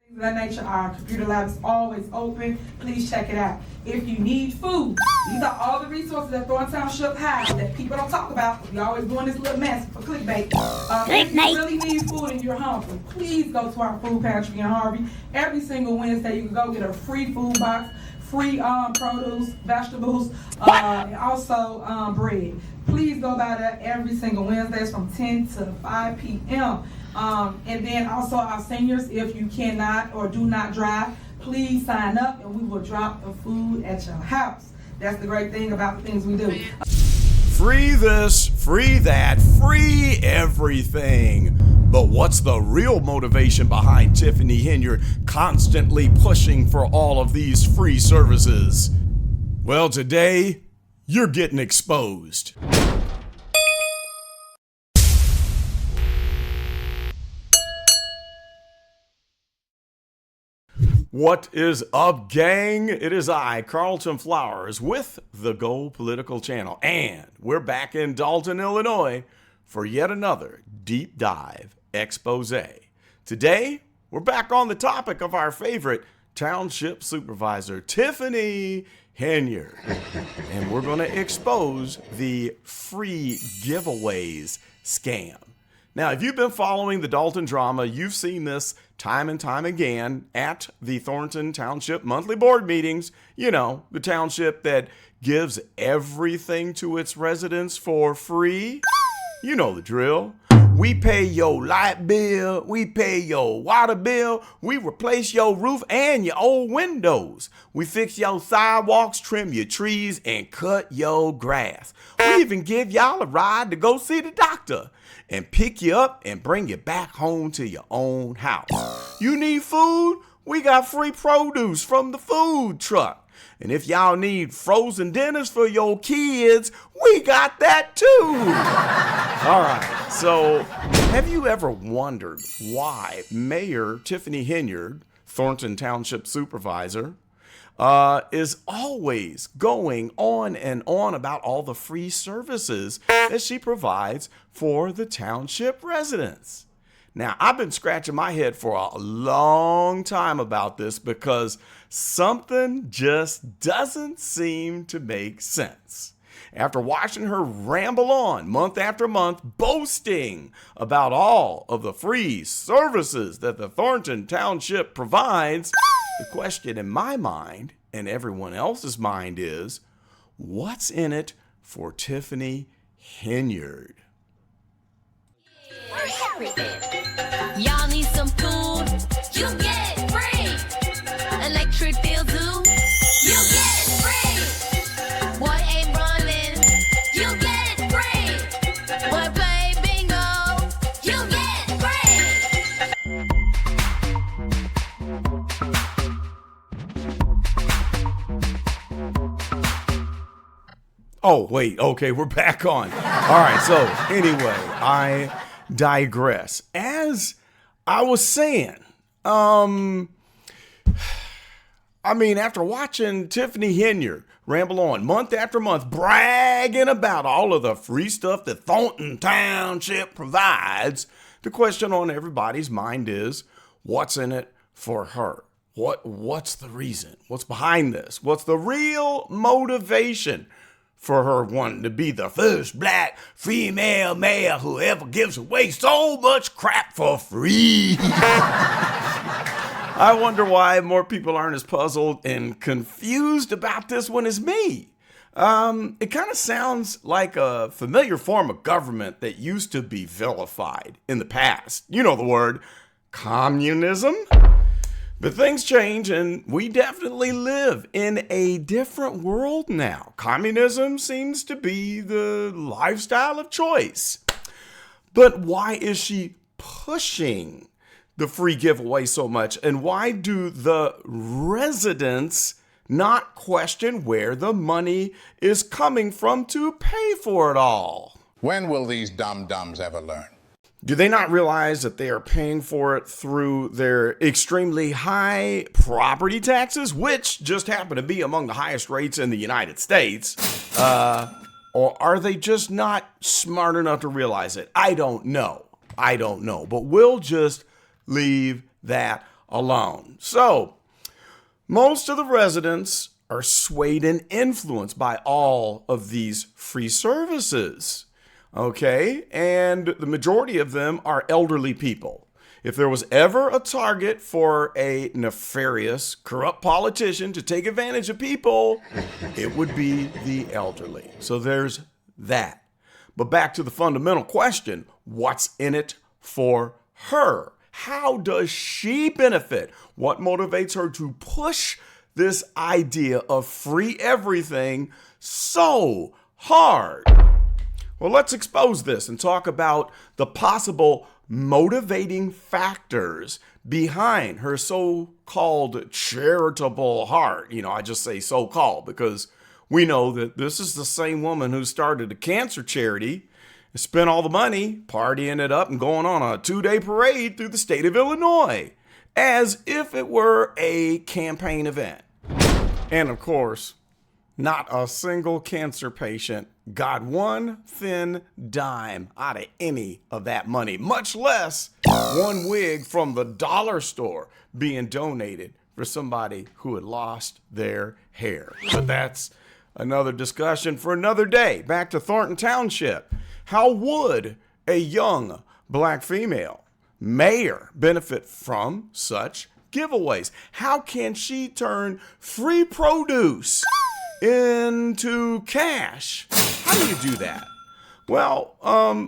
Of that nature, our computer lab is always open. Please check it out. If you need food, these are all the resources that Thornton Township has that people don't talk about. We always doing this little mess for clickbait. If you really need food and you're hungry, please go to our food pantry in Harvey. Every single Wednesday, you can go get a free food box, free produce, vegetables, and also bread. Please go by there every single Wednesdays from 10 to 5 p.m. And then also our seniors, if you cannot or do not drive, please sign up and we will drop the food at your house. That's the great thing about the things we do. Free this, free that, free everything. But what's the real motivation behind Tiffany Henyard constantly pushing for all of these free services? Well, today, you're getting exposed. What is up, gang? It is I, Carlton Flowers, with the Go Political Channel, and we're back in Dolton, Illinois, for yet another deep dive expose. Today, we're back on the topic of our favorite township supervisor, Tiffany Henyard, and we're going to expose the free giveaways scam. Now, if you've been following the Dolton drama, you've seen this time and time again at the Thornton Township monthly board meetings. You know, the township that gives everything to its residents for free. You know the drill. We pay your light bill, we pay your water bill, we replace your roof and your old windows. We fix your sidewalks, trim your trees, and cut your grass. We even give y'all a ride to go see the doctor and pick you up and bring you back home to your own house. You need food? We got free produce from the food truck. And if y'all need frozen dinners for your kids, we got that too. All right, so have you ever wondered why Mayor Tiffany Henyard, Thornton Township Supervisor, is always going on and on about all the free services that she provides for the township residents? Now, I've been scratching my head for a long time about this because something just doesn't seem to make sense. After watching her ramble on month after month, boasting about all of the free services that the Thornton Township provides, the question in my mind and everyone else's mind is, what's in it for Tiffany Henyard? Y'all need some food, you get it free. Electric bill due, you get it free. What ain't running, you get it free. What play bingo, you get it free. Oh, wait, okay, we're back on. All right, so anyway, I digress. As I was saying, after watching Tiffany Henyard ramble on month after month, bragging about all of the free stuff that Thornton Township provides, the question on everybody's mind is, what's in it for her? What's the reason? What's behind this? What's the real motivation for her wanting to be the first black female mayor who ever gives away so much crap for free? I wonder why more people aren't as puzzled and confused about this one as me. It kind of sounds like a familiar form of government that used to be vilified in the past. You know the word, communism. But things change, and we definitely live in a different world now. Communism seems to be the lifestyle of choice. But why is she pushing the free giveaway so much? And why do the residents not question where the money is coming from to pay for it all? When will these dum-dums ever learn? Do they not realize that they are paying for it through their extremely high property taxes, which just happen to be among the highest rates in the United States? Or are they just not smart enough to realize it? I don't know. But we'll just leave that alone. So, most of the residents are swayed and influenced by all of these free services. Okay, and the majority of them are elderly people. If there was ever a target for a nefarious, corrupt politician to take advantage of people, it would be the elderly. So there's that. But back to the fundamental question, what's in it for her? How does she benefit? What motivates her to push this idea of free everything so hard? Well, let's expose this and talk about the possible motivating factors behind her so-called charitable heart. I just say so-called because we know that this is the same woman who started a cancer charity, spent all the money, partying it up and going on a 2-day parade through the state of Illinois as if it were a campaign event. And of course, not a single cancer patient got one thin dime out of any of that money, much less one wig from the dollar store being donated for somebody who had lost their hair. But that's another discussion for another day. Back to Thornton Township. How would a young black female mayor benefit from such giveaways? How can she turn free produce into cash? How do you do that? Well,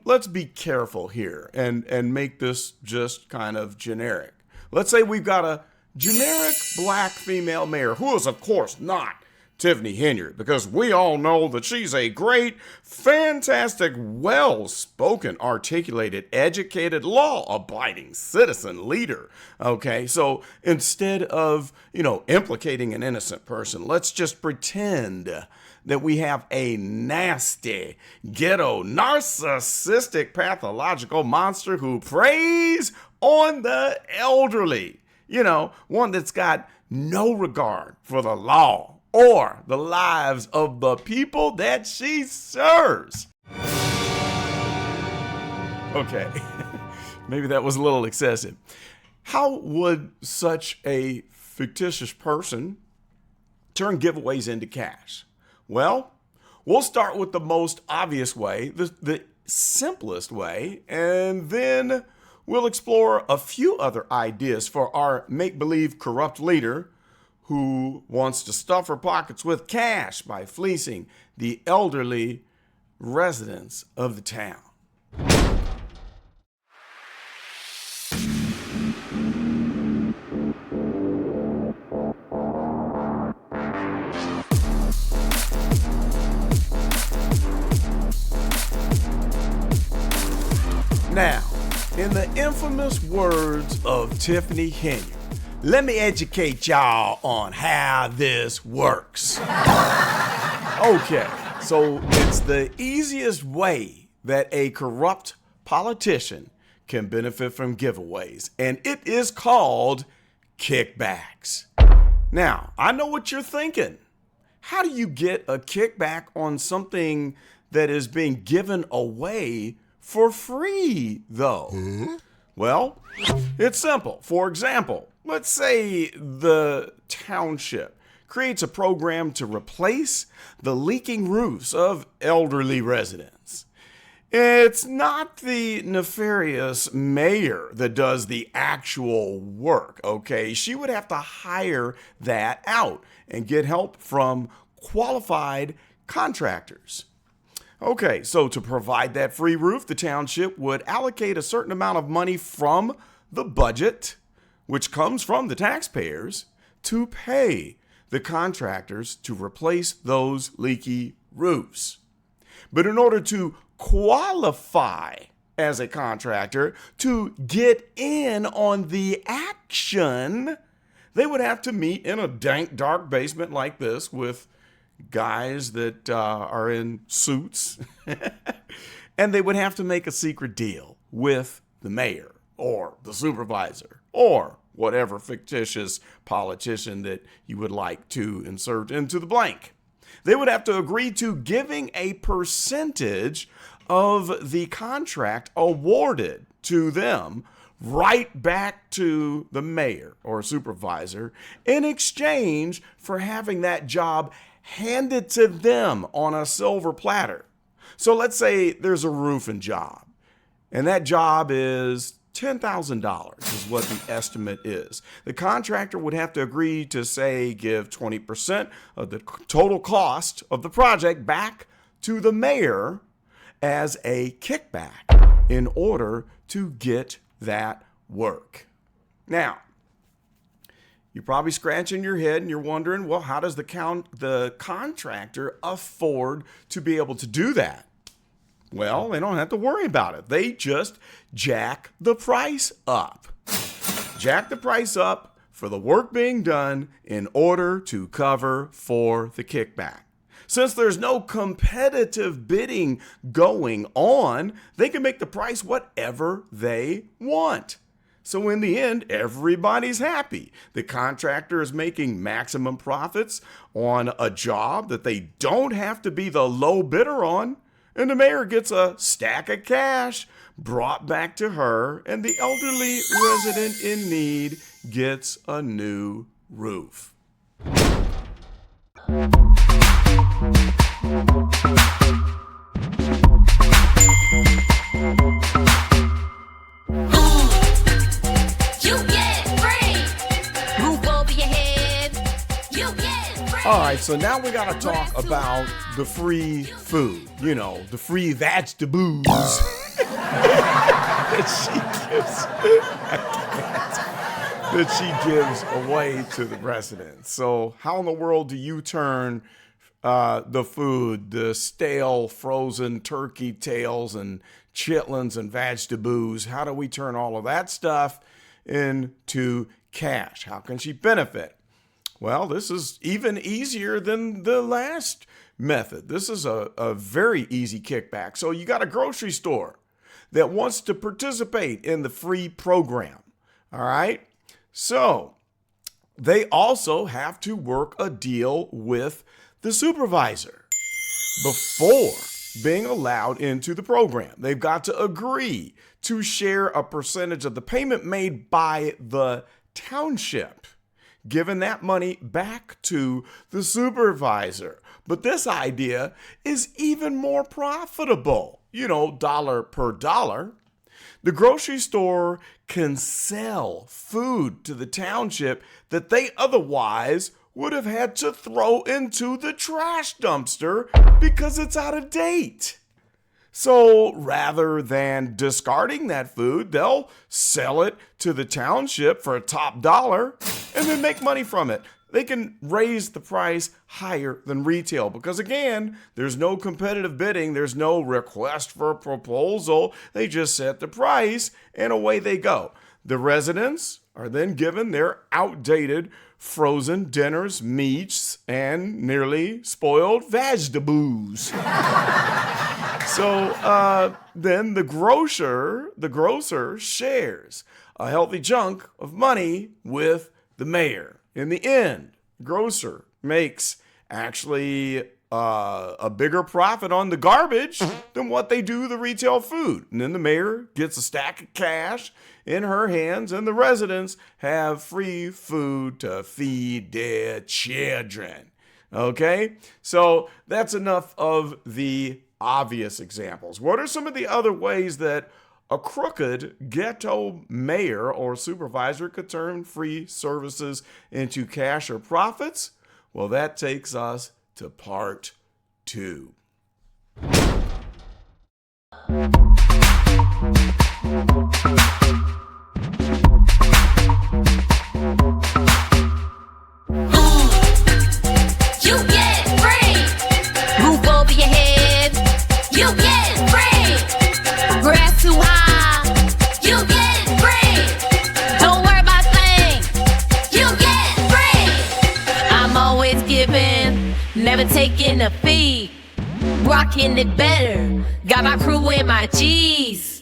let's be careful here and make this just kind of generic. Let's say we've got a generic black female mayor who is, of course, not Tiffany Henyard, because we all know that she's a great, fantastic, well-spoken, articulated, educated, law-abiding citizen leader. Okay, so instead of, implicating an innocent person, let's just pretend that we have a nasty, ghetto, narcissistic, pathological monster who preys on the elderly. One that's got no regard for the law or the lives of the people that she serves. Okay, maybe that was a little excessive. How would such a fictitious person turn giveaways into cash? Well, we'll start with the most obvious way, the simplest way, and then we'll explore a few other ideas for our make-believe corrupt leader who wants to stuff her pockets with cash by fleecing the elderly residents of the town. Now, in the infamous words of Tiffany Henyard, let me educate y'all on how this works. Okay, so it's the easiest way that a corrupt politician can benefit from giveaways, and it is called kickbacks. Now, I know what you're thinking. How do you get a kickback on something that is being given away for free, though? Well, it's simple. For example, let's say the township creates a program to replace the leaking roofs of elderly residents. It's not the nefarious mayor that does the actual work, okay? She would have to hire that out and get help from qualified contractors. Okay, so to provide that free roof, the township would allocate a certain amount of money from the budget, which comes from the taxpayers, to pay the contractors to replace those leaky roofs. But in order to qualify as a contractor to get in on the action, they would have to meet in a dank, dark basement like this with guys that are in suits, and they would have to make a secret deal with the mayor or the supervisor or whatever fictitious politician that you would like to insert into the blank. They would have to agree to giving a percentage of the contract awarded to them right back to the mayor or supervisor in exchange for having that job handed to them on a silver platter. So let's say there's a roofing job, and that job is $10,000 is what the estimate is. The contractor would have to agree to, say, give 20% of the total cost of the project back to the mayor as a kickback in order to get that work. Now, you're probably scratching your head and you're wondering, well, how does the contractor afford to be able to do that? Well, they don't have to worry about it. They just jack the price up. Jack the price up for the work being done in order to cover for the kickback. Since there's no competitive bidding going on, they can make the price whatever they want. So in the end, everybody's happy. The contractor is making maximum profits on a job that they don't have to be the low bidder on. And the mayor gets a stack of cash brought back to her, and the elderly resident in need gets a new roof. All right, so now we got to talk about the free food, the free vegetables that she gives away to the residents. So how in the world do you turn the food, the stale frozen turkey tails and chitlins and vegetables, how do we turn all of that stuff into cash? How can she benefit? Well, this is even easier than the last method. This is a very easy kickback. So you got a grocery store that wants to participate in the free program. All right. So they also have to work a deal with the supervisor before being allowed into the program. They've got to agree to share a percentage of the payment made by the township, giving that money back to the supervisor. But this idea is even more profitable, dollar per dollar. The grocery store can sell food to the township that they otherwise would have had to throw into the trash dumpster because it's out of date. So rather than discarding that food, they'll sell it to the township for a top dollar and then make money from it. They can raise the price higher than retail because, again, there's no competitive bidding. There's no request for a proposal. They just set the price and away they go. The residents are then given their outdated frozen dinners, meats, and nearly spoiled vegetables. So then the grocer shares a healthy chunk of money with the mayor. In the end, grocer makes actually a bigger profit on the garbage than what they do the retail food. And then the mayor gets a stack of cash in her hands, and the residents have free food to feed their children. Okay? So that's enough of the obvious examples. What are some of the other ways that a crooked ghetto mayor or supervisor could turn free services into cash or profits? Well, that takes us to part 2. You get free. Roof over your head. You get free. Grass too high. You get free. Don't worry about things. You get free. I'm always giving, never taking a fee. Rocking it better. Got my crew in my G's.